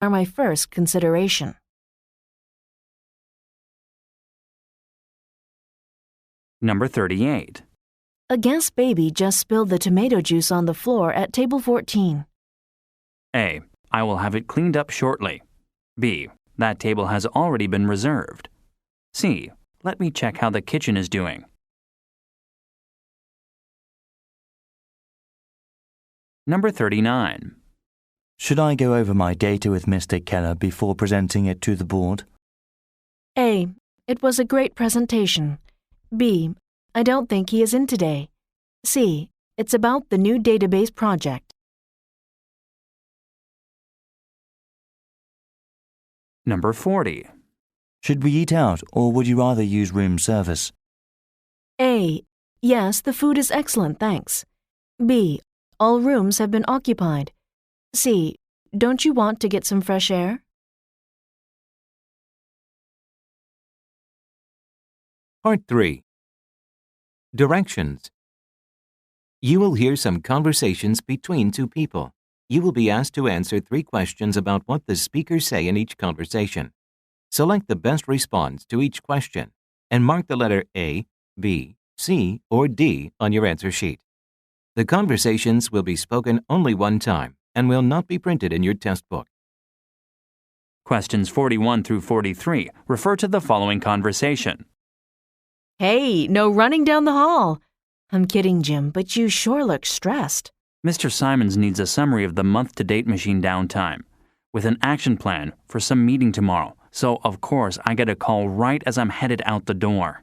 are my first consideration. Number 38. A guest baby just spilled the tomato juice on the floor at table 14. A. I will have it cleaned up shortly. B. That table has already been reserved. C. Let me check how the kitchen is doing. Number 39. Should I go over my data with Mr. Keller before presenting it to the board? A. It was a great presentation. B. I don't think he is in today. C. It's about the new database project. Number 40. Should we eat out or would you rather use room service? A. Yes, the food is excellent, thanks. B. All rooms have been occupied. C. Don't you want to get some fresh air? Part 3. Directions. You will hear some conversations between two people. You will be asked to answer 3 questions about what the speakers say in each conversation. Select the best response to each question and mark the letter A, B, C, or D on your answer sheet. The conversations will be spoken only one time and will not be printed in your test book. Questions 41 through 43 refer to the following conversation. Hey, no running down the hall. I'm kidding, Jim, but you sure look stressed. Mr. Simons needs a summary of the month-to-date machine downtime with an action plan for some meeting tomorrow, so of course I get a call right as I'm headed out the door.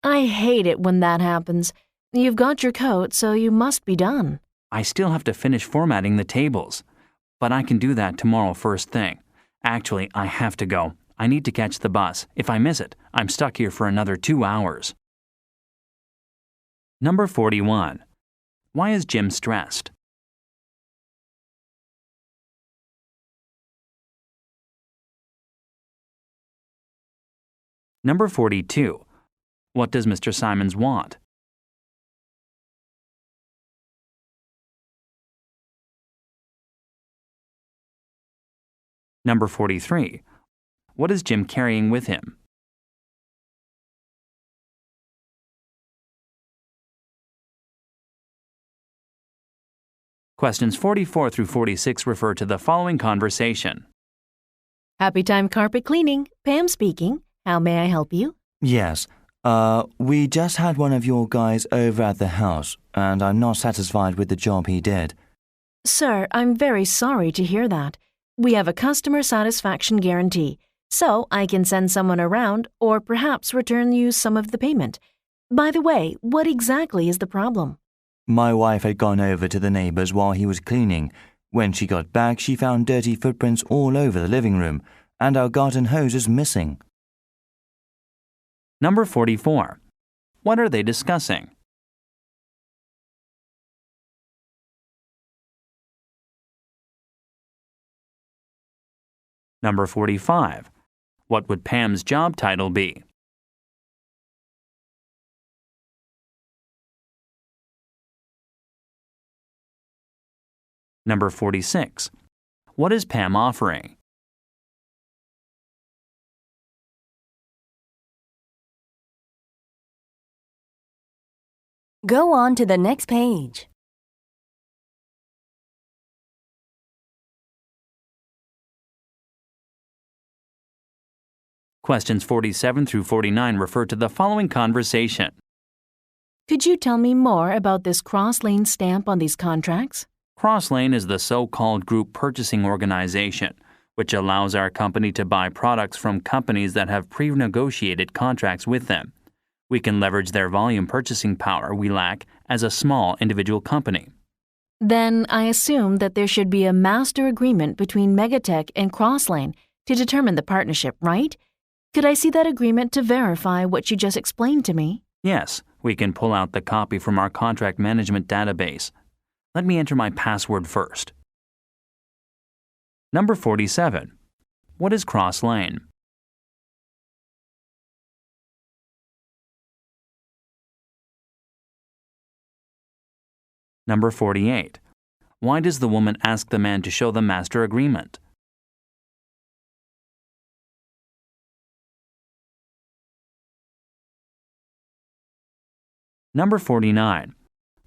I hate it when that happens. You've got your coat, so you must be done. I still have to finish formatting the tables, but I can do that tomorrow first thing. Actually, I have to go. I need to catch the bus. If I miss it, I'm stuck here for another 2 hours. Number 41. Why is Jim stressed? Number 42. What does Mr. Simons want? Number 43. What is Jim carrying with him? Questions 44 through 46 refer to the following conversation. Happy time carpet cleaning. Pam speaking. How may I help you? Yes. We just had one of your guys over at the house, and I'm not satisfied with the job he did. Sir, I'm very sorry to hear that. We have a customer satisfaction guarantee, so I can send someone around or perhaps return you some of the payment. By the way, what exactly is the problem? My wife had gone over to the neighbors while he was cleaning. When she got back, she found dirty footprints all over the living room, and our garden hose is missing. Number 44. What are they discussing? Number 45. What would Pam's job title be? Number 46. What is Pam offering? Go on to the next page. Questions 47 through 49 refer to the following conversation. Could you tell me more about this cross-lane stamp on these contracts? Crosslane is the so-called group purchasing organization, which allows our company to buy products from companies that have pre-negotiated contracts with them. We can leverage their volume purchasing power we lack as a small individual company. Then I assume that there should be a master agreement between Megatech and Crosslane to determine the partnership, right? Could I see that agreement to verify what you just explained to me? Yes, we can pull out the copy from our contract management database. Let me enter my password first. Number 47. What is Crosslane? Number 48. Why does the woman ask the man to show the master agreement? Number 49.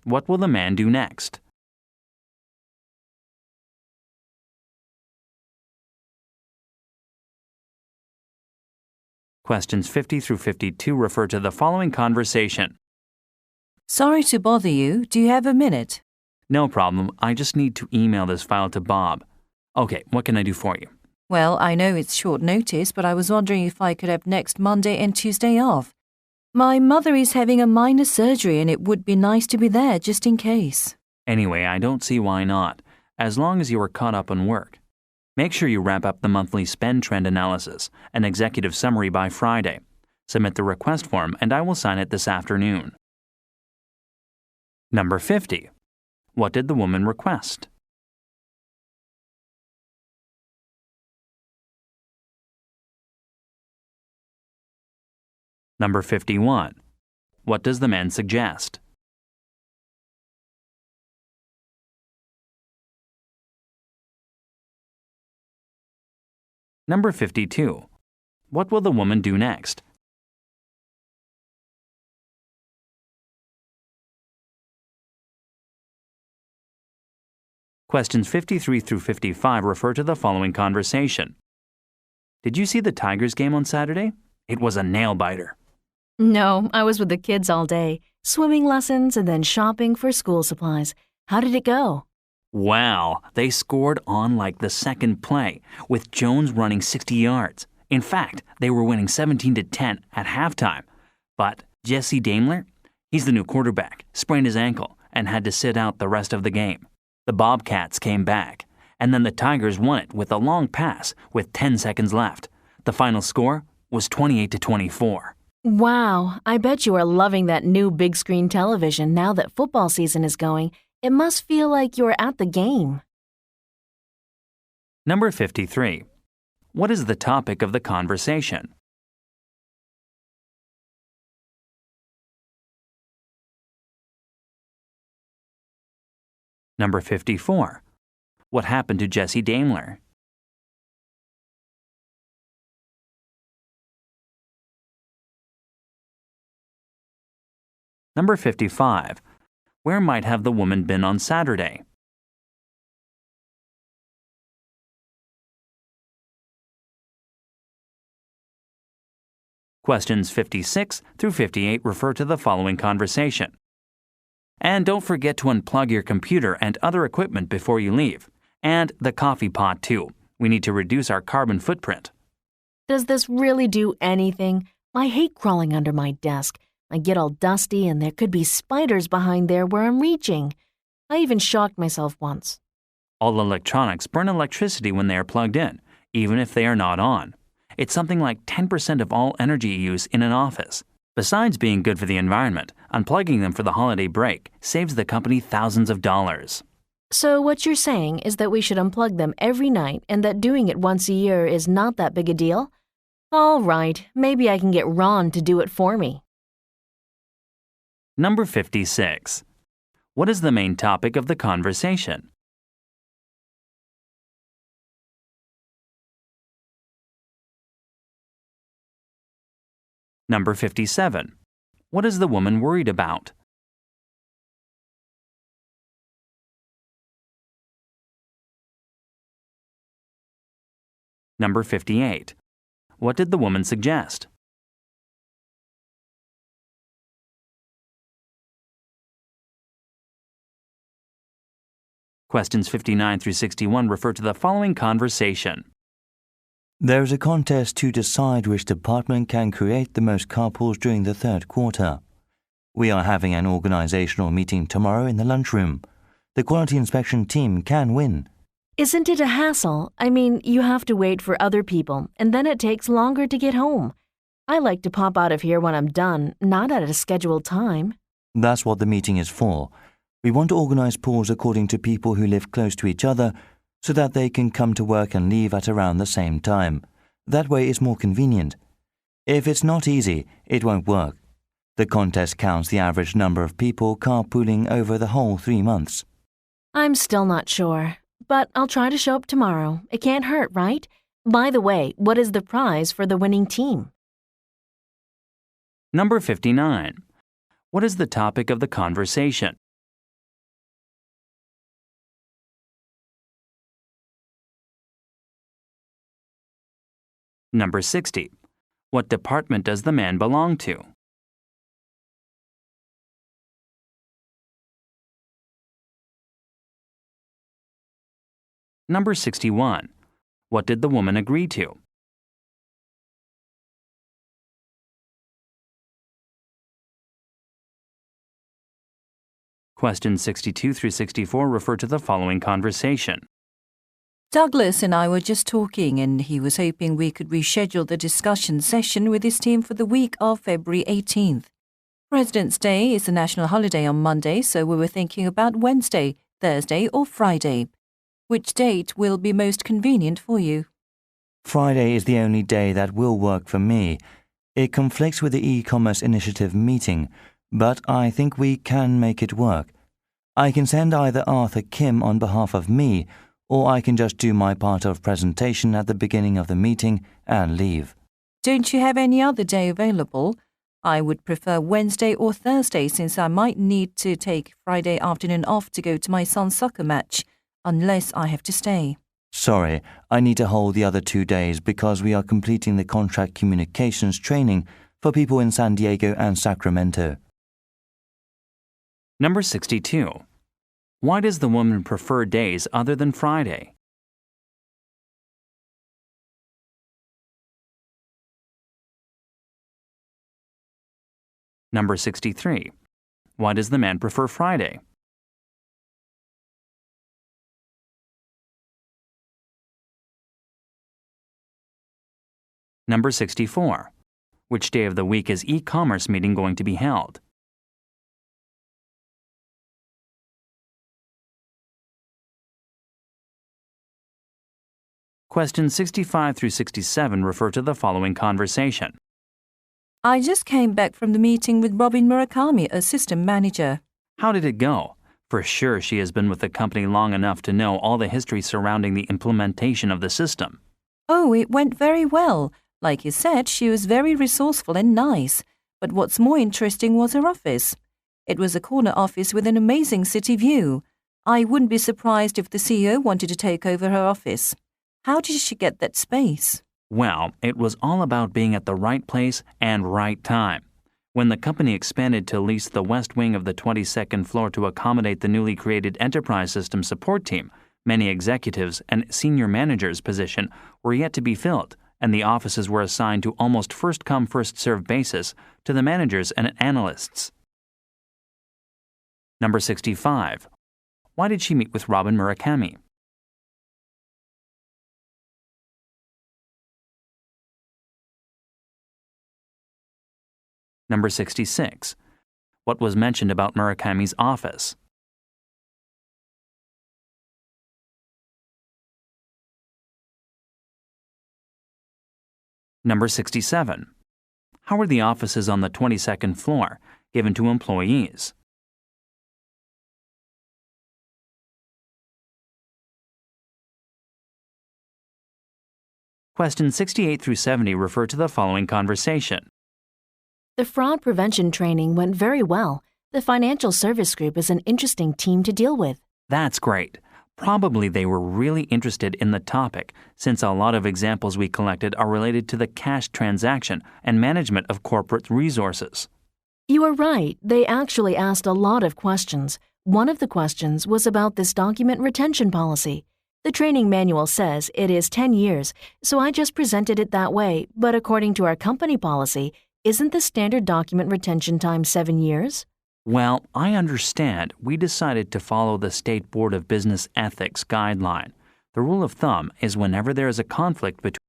What will the man do next? Questions 50 through 52 refer to the following conversation. Sorry to bother you. Do you have a minute? No problem. I just need to email this file to Bob. Okay, what can I do for you? Well, I know it's short notice, but I was wondering if I could have next Monday and Tuesday off. My mother is having a minor surgery and it would be nice to be there just in case. Anyway, I don't see why not, as long as you are caught up on work. Make sure you wrap up the monthly spend trend analysis and executive summary by Friday. Submit the request form and I will sign it this afternoon. Number 50. What did the woman request? Number 51. What does the man suggest? Number 52. What will the woman do next? Questions 53 through 55 refer to the following conversation. Did you see the Tigers game on Saturday? It was a nail-biter. No, I was with the kids all day, swimming lessons and then shopping for school supplies. How did it go? Wow, they scored on like the second play, with Jones running 60 yards. In fact, they were winning 17-10 at halftime. But Jesse Daimler, he's the new quarterback, sprained his ankle and had to sit out the rest of the game. The Bobcats came back, and then the Tigers won it with a long pass with 10 seconds left. The final score was 28-24. Wow, I bet you are loving that new big screen television now that football season is going. It must feel like you're at the game. Number 53. What is the topic of the conversation? Number 54. What happened to Jesse Daimler? Number 55. Where might have the woman been on Saturday? Questions 56 through 58 refer to the following conversation. And don't forget to unplug your computer and other equipment before you leave. And the coffee pot too. We need to reduce our carbon footprint. Does this really do anything? I hate crawling under my desk. I get all dusty and there could be spiders behind there where I'm reaching. I even shocked myself once. All electronics burn electricity when they are plugged in, even if they are not on. It's something like 10% of all energy use in an office. Besides being good for the environment, unplugging them for the holiday break saves the company thousands of dollars. So what you're saying is that we should unplug them every night and that doing it once a year is not that big a deal? All right, maybe I can get Ron to do it for me. Number 56. What is the main topic of the conversation? Number 57. What is the woman worried about? Number 58. What did the woman suggest? Questions 59 through 61 refer to the following conversation. There is a contest to decide which department can create the most carpools during the third quarter. We are having an organizational meeting tomorrow in the lunchroom. The quality inspection team can win. Isn't it a hassle? I mean, you have to wait for other people, and then it takes longer to get home. I like to pop out of here when I'm done, not at a scheduled time. That's what the meeting is for. We want to organize pools according to people who live close to each other so that they can come to work and leave at around the same time. That way it's more convenient. If it's not easy, it won't work. The contest counts the average number of people carpooling over the whole 3 months. I'm still not sure, but I'll try to show up tomorrow. It can't hurt, right? By the way, what is the prize for the winning team? Number 59. What is the topic of the conversation? Number 60. What department does the man belong to? Number 61. What did the woman agree to? Questions 62 through 64 refer to the following conversation. Douglas and I were just talking, and he was hoping we could reschedule the discussion session with his team for the week of February 18th. President's Day is a national holiday on Monday, so we were thinking about Wednesday, Thursday, or Friday. Which date will be most convenient for you? Friday is the only day that will work for me. It conflicts with the e-commerce initiative meeting, but I think we can make it work. I can send either Arthur Kim on behalf of me, or I can just do my part of presentation at the beginning of the meeting and leave. Don't you have any other day available? I would prefer Wednesday or Thursday since I might need to take Friday afternoon off to go to my son's soccer match, unless I have to stay. Sorry, I need to hold the other 2 days because we are completing the contract communications training for people in San Diego and Sacramento. Number 62. Why does the woman prefer days other than Friday? Number 63. Why does the man prefer Friday? Number 64. Which day of the week is e-commerce meeting going to be held? Questions 65 through 67 refer to the following conversation. I just came back from the meeting with Robin Murakami, a system manager. How did it go? For sure, she has been with the company long enough to know all the history surrounding the implementation of the system. Oh, it went very well. Like you said, she was very resourceful and nice. But what's more interesting was her office. It was a corner office with an amazing city view. I wouldn't be surprised if the CEO wanted to take over her office. How did she get that space? Well, it was all about being at the right place and right time. When the company expanded to lease the west wing of the 22nd floor to accommodate the newly created enterprise system support team, many executives and senior managers' positions were yet to be filled, and the offices were assigned to almost first-come, first-served basis to the managers and analysts. Number 65. Why did she meet with Robin Murakami? Number 66. What was mentioned about Murakami's office? Number 67. How were the offices on the 22nd floor given to employees? Questions 68 through 70 refer to the following conversation. The fraud prevention training went very well. The financial service group is an interesting team to deal with. That's great. Probably they were really interested in the topic, since a lot of examples we collected are related to the cash transaction and management of corporate resources. You are right. They actually asked a lot of questions. One of the questions was about this document retention policy. The training manual says it is 10 years, so I just presented it that way, but according to our company policy, isn't the standard document retention time 7 years? Well, I understand we decided to follow the State Board of Business Ethics guideline. The rule of thumb is whenever there is a conflict between